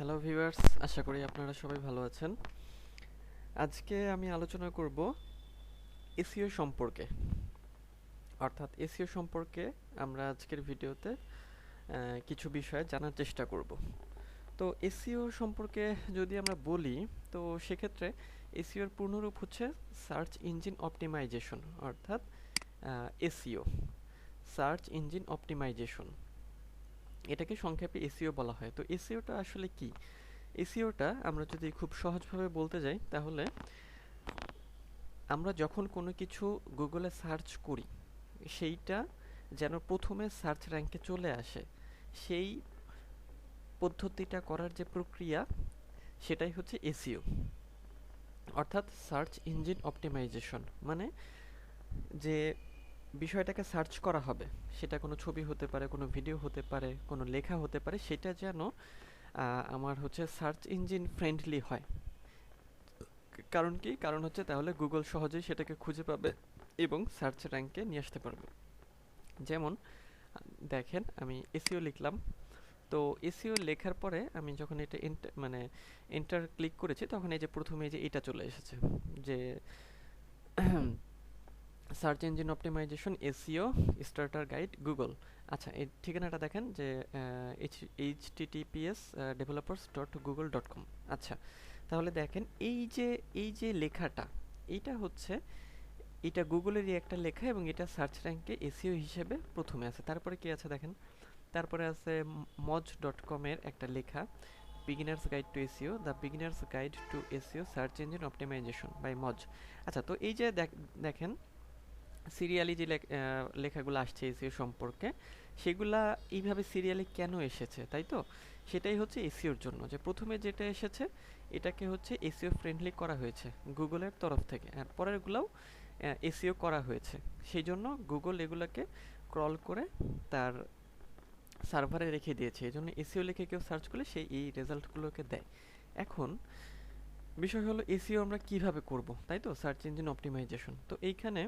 Hello viewers, আশা করি আপনারা সবাই ভালো আছেন। আজকে আমি আলোচনা করব এসইও সম্পর্কে। অর্থাৎ এসইও সম্পর্কে আমরা আজকের ভিডিওতে কিছু বিষয় জানার চেষ্টা করব। তো এসইও সম্পর্কে যদি আমরা বলি, তো সেক্ষেত্রে এসইওর পূর্ণরূপ হচ্ছে সার্চ ইঞ্জিন অপটিমাইজেশন, অর্থাৎ এসইও, সার্চ ইঞ্জিন অপটিমাইজেশন। এটাকে সংক্ষেপে এসইও বলা হয়। তো এসইওটা আসলে কি? এসইওটা আমরা যদি খুব সহজভাবে বলতে যাই, তাহলে আমরা যখন কোনো কিছু গুগলে সার্চ করি, সেইটা যেন প্রথমে সার্চ র্যাঙ্কে চলে আসে, সেই পদ্ধতিটা করার যে প্রক্রিয়া, সেটাই হচ্ছে এসইও, অর্থাৎ সার্চ ইঞ্জিন অপটিমাইজেশন। মানে যে বিষয়টাকে সার্চ করা হবে, সেটা কোনো ছবি হতে পারে, কোনো ভিডিও হতে পারে, কোনো লেখা হতে পারে, সেটা যেন আমার হচ্ছে সার্চ ইঞ্জিন ফ্রেন্ডলি হয়। কারণ কি? কারণ হচ্ছে তাহলে গুগল সহজেই সেটাকে খুঁজে পাবে এবং সার্চ র্যাঙ্কে নিয়ে আসতে পারবে। যেমন দেখেন, আমি এসইও লিখলাম। তো এসইও লেখার পরে আমি যখন এটা এন্টার ক্লিক করেছি, তখন এই যে প্রথমে যে এটা চলে এসেছে, যে search engine optimisation SEO starter guide Google. আচ্ছা, এই ঠিকানাটা দেখেন যে https://developers.google.com। আচ্ছা, তাহলে দেখেন এই যে লেখাটা, এইটা হচ্ছে, এটা গুগলেরই একটা লেখা এবং এটা সার্চ র্যাঙ্কে এসইও হিসেবে প্রথমে আছে। তারপরে কি আছে দেখেন, তারপরে আছে moj.com এর একটা লেখা, beginners guide to SEO, the beginners guide to SEO search engine optimization by Moz. আচ্ছা, তো এই যে দেখেন সিরিয়ালি যে লেখাগুলো আসছে এসইও সম্পর্কে, সেগুলা এইভাবে সিরিয়ালি কেন এসেছে, তাই তো? সেটাই হচ্ছে এসইওর জন্য, যে প্রথমে যেটা এসেছে এটাকে হচ্ছে এসইও ফ্রেন্ডলি করা হয়েছে গুগলের তরফ থেকে, আর পরেরগুলোও এসইও করা হয়েছে। সেই জন্য গুগল এগুলোকে ক্রল করে তার সার্ভারে রেখে দিয়েছে। এই জন্য এসইও লিখে কেউ সার্চ করলে সেই এই রেজাল্টগুলোকে দেয়। এখন বিষয় হলো এসইও আমরা কিভাবে করব, তাই তো? Search engine optimisation. তো এইখানে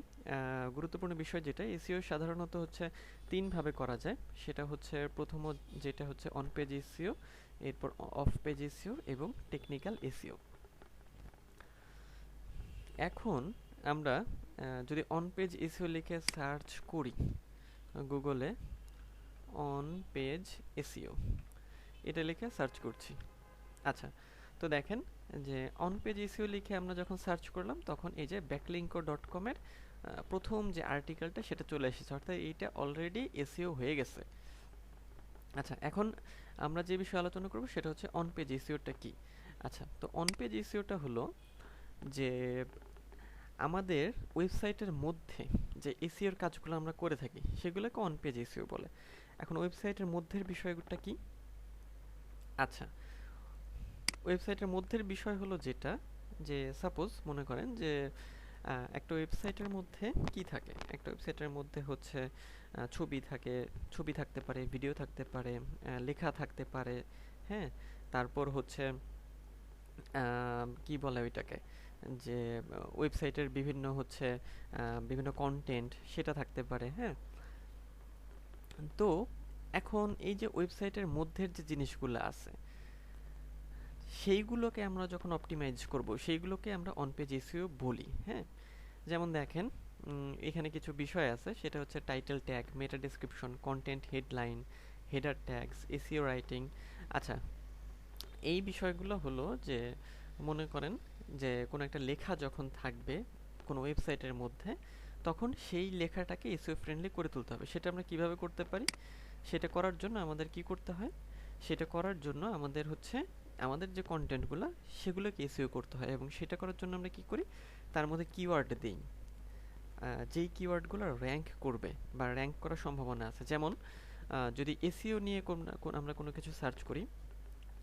গুরুত্বপূর্ণ বিষয় যেটা, এসইও সাধারণত হচ্ছে তিনভাবে করা যায়। সেটা হচ্ছে প্রথম, যেটা হচ্ছে অন পেজ এসইও, এরপর অফ পেজ এসইও এবং টেকনিক্যাল এসইও। এখন আমরা যদি অন পেজ এসইও লিখে সার্চ করি গুগলে, অন পেজ এসইও এটা লিখে সার্চ করছি। আচ্ছা, তো দেখেন যে অন পেজ এসইও লিখে আমরা যখন সার্চ করলাম, তখন এই যে ব্যাকলিঙ্কো.com এর প্রথম যে আর্টিকেলটা সেটা চলে এসেছে, অর্থাৎ এইটা অলরেডি এসইও হয়ে গেছে। আচ্ছা, এখন আমরা যে বিষয়ে আলোচনা করব সেটা হচ্ছে অন পেজ এসইওটা কি। আচ্ছা, তো অন পেজ এসইওটা হলো যে আমাদের ওয়েবসাইটের মধ্যে যে এসইওর কাজগুলো আমরা করে থাকি, সেগুলোকে অন পেজ এসইও বলে। এখন ওয়েবসাইটের মধ্যের বিষয়টা কি? আচ্ছা, ওয়েবসাইটের মধ্যের বিষয় হলো যেটা, যে সাপোজ মনে করেন যে একটা ওয়েবসাইটের মধ্যে কি থাকে, একটা ওয়েবসাইটের মধ্যে হচ্ছে ছবি থাকে, ছবি থাকতে পারে, ভিডিও থাকতে পারে, লেখা থাকতে পারে, হ্যাঁ। তারপর হচ্ছে কি বলে ওইটাকে, যে ওয়েবসাইটের বিভিন্ন হচ্ছে বিভিন্ন কন্টেন্ট সেটা থাকতে পারে, হ্যাঁ। তো এখন এই যে ওয়েবসাইটের মধ্যের যে জিনিসগুলো আছে, সেইগুলোকে আমরা যখন অপটিমাইজ করব, সেইগুলোকে আমরা অন পেজ এসইও বলি, হ্যাঁ। যেমন দেখেন, এখানে কিছু বিষয় আছে, সেটা হচ্ছে টাইটেল ট্যাগ, মেটা description, content headline, header tags, SEO writing. আচ্ছা, এই বিষয়গুলো হলো যে মনে করেন যে কোনো একটা লেখা যখন থাকবে কোনো ওয়েবসাইটের মধ্যে, তখন সেই লেখাটাকে এসইও ফ্রেন্ডলি করে তুলতে হবে। সেটা আমরা কিভাবে করতে পারি? সেটা করার জন্য আমাদের কি করতে হয়? সেটা করার জন্য আমাদের হচ্ছে আমাদের যে কন্টেন্টগুলো, সেগুলোকে এসইও করতে হয়, এবং সেটা করার জন্য আমরা কি করি? তার মধ্যে কিওয়ার্ড দিই, যেই কিওয়ার্ডগুলো র্যাঙ্ক করবে বা র্যাঙ্ক করার সম্ভাবনা আছে। যেমন যদি এসইও নিয়ে আমরা কোনো কিছু সার্চ করি,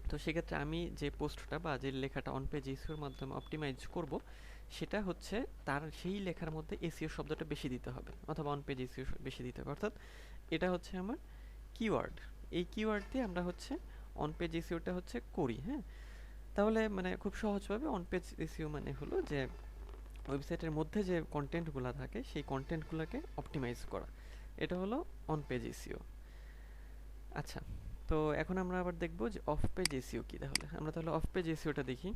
তো সেক্ষেত্রে আমি যে পোস্টটা বা যে লেখাটা অন পেজ এসইওর মাধ্যমে অপটিমাইজ করব, সেটা হচ্ছে তার সেই লেখার মধ্যে এসইও শব্দটা বেশি দিতে হবে, অথবা অন পেজ এসইও বেশি দিতে হবে। অর্থাৎ এটা হচ্ছে আমার কিওয়ার্ড। এই কিওয়ার্ড দিয়ে আমরা হচ্ছে অন পেজ এসইওটা হচ্ছে করি, হ্যাঁ। তাহলে মানে খুব সহজভাবে অন পেজ এসইও মানে হলো যে ওয়েবসাইটের মধ্যে যে কন্টেন্টগুলো থাকে, সেই কন্টেন্টগুলোকে অপটিমাইজ করা। এটা হলো অন পেজ এসইও। আচ্ছা, তো এখন আমরা আবার দেখব যে অফ পেজ এসইও কি। তাহলে অফ পেজ এসইওটা দেখি।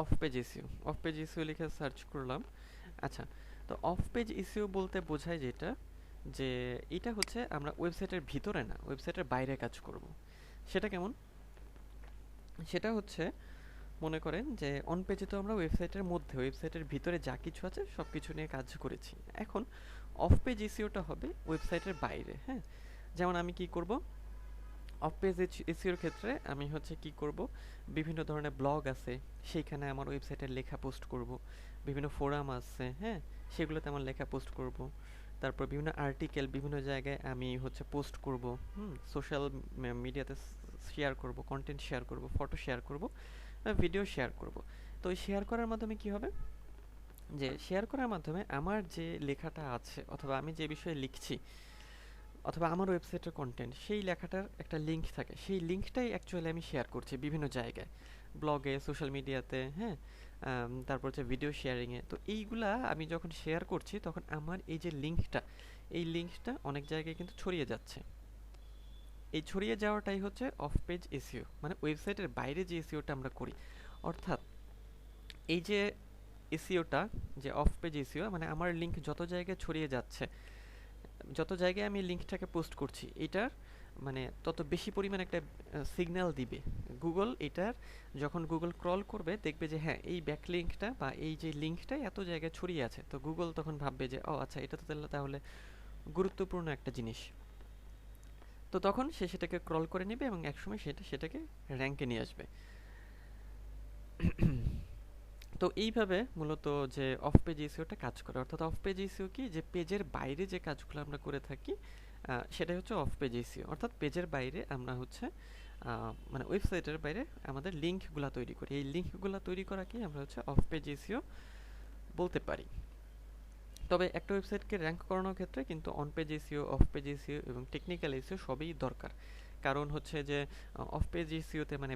অফ পেজ এসইও লিখে সার্চ করলাম। আচ্ছা, তো অফ পেজ এসইও বলতে বোঝায় যেটা, যে এটা হচ্ছে আমরা ওয়েবসাইটের ভিতরে না, ওয়েবসাইটের বাইরে কাজ করব। সেটা কেমন? সেটা হচ্ছে, মনে করেন যে অন পেজে তো আমরা ওয়েবসাইটের মধ্যে, ওয়েবসাইটের ভিতরে যা কিছু আছে সব কিছু নিয়ে কাজ করেছি। এখন অফ পেজ এসইওটা হবে ওয়েবসাইটের বাইরে। হ্যাঁ, যেমন আমি কি করব, অফ পেজ এসইওর ক্ষেত্রে আমি হচ্ছে কি করব, বিভিন্ন ধরনের ব্লগ আছে সেইখানে আমার ওয়েবসাইটের লেখা পোস্ট করব, বিভিন্ন ফোরাম আছে, হ্যাঁ, সেগুলোতে আমার লেখা পোস্ট করব। তারপর বিভিন্ন আর্টিকেল বিভিন্ন জায়গায় আমি হচ্ছে পোস্ট করব, সোশ্যাল মিডিয়াতে শেয়ার করব, কন্টেন্ট শেয়ার করব, ফটো শেয়ার করব, ভিডিও শেয়ার করব। তো ওই শেয়ার করার মাধ্যমে কি হবে, যে শেয়ার করার মাধ্যমে আমার যে লেখাটা আছে অথবা আমি যে বিষয়ে লিখছি অথবা আমার ওয়েবসাইটের কন্টেন্ট, সেই লেখাটার একটা লিঙ্ক থাকে, সেই লিঙ্কটাই অ্যাকচুয়ালি আমি শেয়ার করছি বিভিন্ন জায়গায়, ব্লগে, সোশ্যাল মিডিয়াতে, হ্যাঁ, তারপর হচ্ছে ভিডিও শেয়ারিংয়ে। তো এইগুলা আমি যখন শেয়ার করছি তখন আমার এই যে লিঙ্কটা, এই লিঙ্কটা অনেক জায়গায় কিন্তু ছড়িয়ে যাচ্ছে। এই ছড়িয়ে যাওয়াটাই হচ্ছে অফ পেজ এসইও, মানে ওয়েবসাইটের বাইরে যে এসইওটা আমরা করি। অর্থাৎ এই যে এসইওটা, যে অফ পেজ এসইও, মানে আমার লিঙ্ক যত জায়গায় ছড়িয়ে যাচ্ছে, যত জায়গায় আমি লিঙ্কটাকে পোস্ট করছি, এটার মানে তত বেশি পরিমাণ একটা সিগন্যাল দিবে গুগল। এটার যখন গুগল ক্রল করবে দেখবে যে হ্যাঁ, এই ব্যাকলিঙ্কটা বা এই যে লিঙ্কটা এত জায়গায় ছড়িয়ে আছে, তো গুগল তখন ভাববে যে ও আচ্ছা, এটা তো তাহলে গুরুত্বপূর্ণ একটা জিনিস। তো তখন সে সেটাকে ক্রল করে নেবে এবং একসময় সেটাকে র্যাঙ্কে নিয়ে আসবে। তো এইভাবে মূলত যে অফ পেজ এসইওটা কাজ করে। অর্থাৎ অফ পেজ এসইও কি, যে পেজের বাইরে যে কাজগুলো আমরা করে থাকি সেটাই হচ্ছে অফ পেজ এসইও। অর্থাৎ পেজের বাইরে আমরা হচ্ছে মানে ওয়েবসাইটের বাইরে আমাদের লিঙ্কগুলো তৈরি করি, এই লিঙ্কগুলো তৈরি করাকেই আমরা হচ্ছে অফ পেজ এসইও বলতে পারি। তবে একটা ওয়েবসাইটকে র্যাঙ্ক করানোর ক্ষেত্রে কিন্তু on page SEO, of page SEO এবং টেকনিক্যাল এসইও সবই দরকার। কারণ হচ্ছে যে অফ পেজ এসইওতে মানে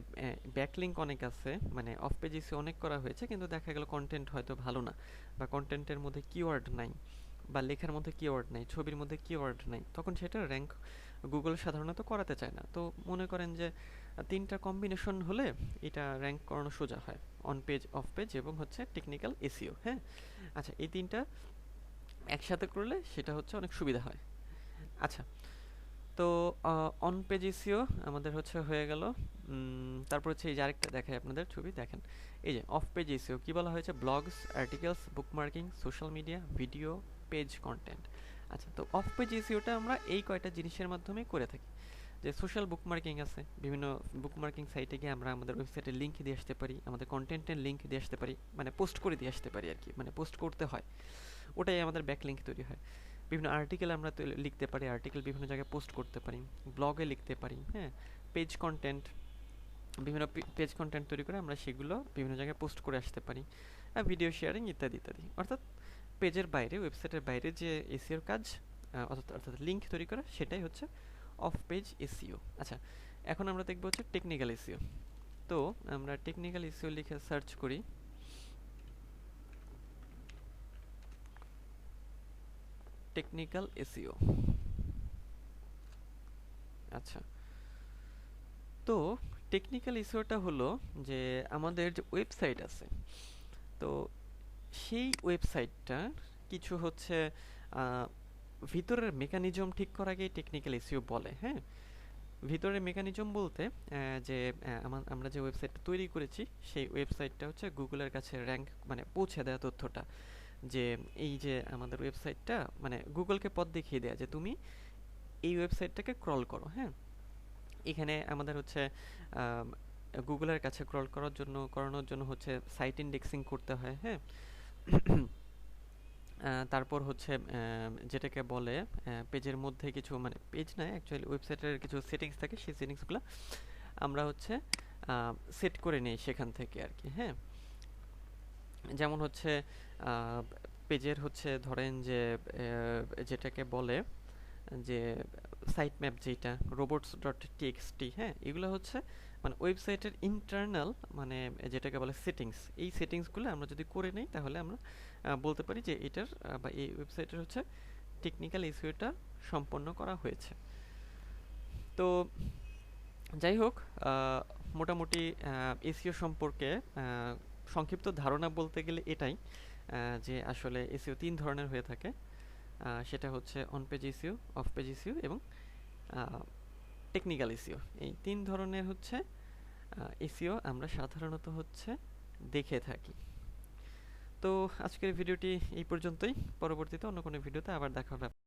ব্যাকলিঙ্ক অনেক আছে, মানে অফ পেজ এসইও অনেক করা হয়েছে কিন্তু দেখা গেল কন্টেন্ট হয়তো ভালো না, বা কন্টেন্টের মধ্যে কিওয়ার্ড নাই, বা লেখার মধ্যে কিওয়ার্ড নাই, ছবির মধ্যে কিওয়ার্ড নাই, তখন সেটা র্যাঙ্ক গুগল সাধারণত করাতে চায় না। তো মনে করেন যে তিনটা কম্বিনেশন হলে এটা র্যাঙ্ক করানো সোজা হয়, অন পেজ, অফ পেজ এবং হচ্ছে টেকনিক্যাল এসইও। হ্যাঁ, আচ্ছা, এই তিনটা একসাথে করলে সেটা হচ্ছে অনেক সুবিধা হয়। আচ্ছা, তো অন পেজ এসইও আমাদের হচ্ছে হয়ে গেল। তারপর হচ্ছে এই যে আরেকটা দেখাই আপনাদের ছবি, দেখেন এই যে অফ পেজ এসইও কি বলা হয়েছে, blogs, articles, bookmarking, social media, video, page content. আচ্ছা, তো অফ পেজ এসইওটা আমরা এই কয়টা জিনিসের মাধ্যমে করে থাকি। যে সোশ্যাল বুকমার্কিং আছে, বিভিন্ন বুকমার্কিং সাইটে গিয়ে আমরা আমাদের ওয়েবসাইটের লিঙ্ক দিয়ে আসতে পারি, আমাদের কন্টেন্টের লিঙ্ক দিয়ে আসতে পারি, মানে পোস্ট করে দিয়ে আসতে পারি আর কি, মানে পোস্ট করতে হয়, ওটাই আমাদের ব্যাকলিঙ্ক তৈরি হয়। বিভিন্ন আর্টিকেল আমরা লিখতে পারি, আর্টিকেল বিভিন্ন জায়গায় পোস্ট করতে পারি, ব্লগে লিখতে পারি, হ্যাঁ, পেজ কন্টেন্ট, বিভিন্ন পেজ কন্টেন্ট তৈরি করে আমরা সেগুলো বিভিন্ন জায়গায় পোস্ট করে আসতে পারি, ভিডিও শেয়ারিং ইত্যাদি ইত্যাদি। অর্থাৎ পেজের বাইরে, ওয়েবসাইটের বাইরে যে এসইওর কাজ, অর্থাৎ লিঙ্ক তৈরি করা, সেটাই হচ্ছে অফ পেজ এসইও। আচ্ছা, এখন আমরা দেখব হচ্ছে টেকনিক্যাল এসইও। তো আমরা টেকনিক্যাল এসইও লিখে সার্চ করি। Technical SEO. আচ্ছা, তো টেকনিক্যাল এসইওটা হলো যে আমাদের যে ওয়েবসাইট আছে, তো সেই ওয়েবসাইটটা কিছু হচ্ছে ভিতরের মেকানিজম ঠিক করাকেই টেকনিক্যাল এসইও বলে। হ্যাঁ, ভিতরের মেকানিজম বলতে যে আমরা যে ওয়েবসাইটটা তৈরি করেছি সেই ওয়েবসাইটটা হচ্ছে গুগলের কাছে র্যাঙ্ক মানে পৌঁছে দেওয়া তথ্যটা, যে এই যে আমাদের ওয়েবসাইটটা, মানে গুগলকে পথ দেখিয়ে দেয়া যে তুমি এই ওয়েবসাইটটাকে ক্রল করো। হ্যাঁ, এখানে আমাদের হচ্ছে গুগলের কাছে ক্রল করানোর জন্য হচ্ছে সাইট ইন্ডেক্সিং করতে হয়। হ্যাঁ, তারপর হচ্ছে যেটাকে বলে পেজের মধ্যে কিছু, মানে পেজ নয় অ্যাকচুয়ালি, ওয়েবসাইটের কিছু সেটিংস থাকে, সেই সেটিংসগুলো আমরা হচ্ছে সেট করে নিই সেখান থেকে আর কি। হ্যাঁ, যেমন হচ্ছে পেজের হচ্ছে ধরেন যে যেটাকে বলে যে সাইট ম্যাপ, যেটা robots.txt, হ্যাঁ, এগুলো হচ্ছে মানে ওয়েবসাইটের ইন্টারনাল, মানে যেটাকে বলে সেটিংস। এই সেটিংসগুলো আমরা যদি করে নিই তাহলে আমরা বলতে পারি যে এটার বা এই ওয়েবসাইটের হচ্ছে টেকনিক্যাল এসইওটা সম্পন্ন করা হয়েছে। তো যাই হোক, মোটামুটি এসইও সম্পর্কে সংক্ষিপ্ত ধারণা বলতে গেলে এটাই, যে আসলে এসইও ৩ ধরনের হয়ে থাকে। সেটা হচ্ছে on page SEO, of page SEO এবং টেকনিক্যাল এসইও। এই ৩ ধরনের হচ্ছে এসইও আমরা সাধারণত হচ্ছে দেখে থাকি। তো আজকের ভিডিওটি এই পর্যন্তই। পরবর্তীতে অন্য কোনো ভিডিওতে আবার দেখা হবে।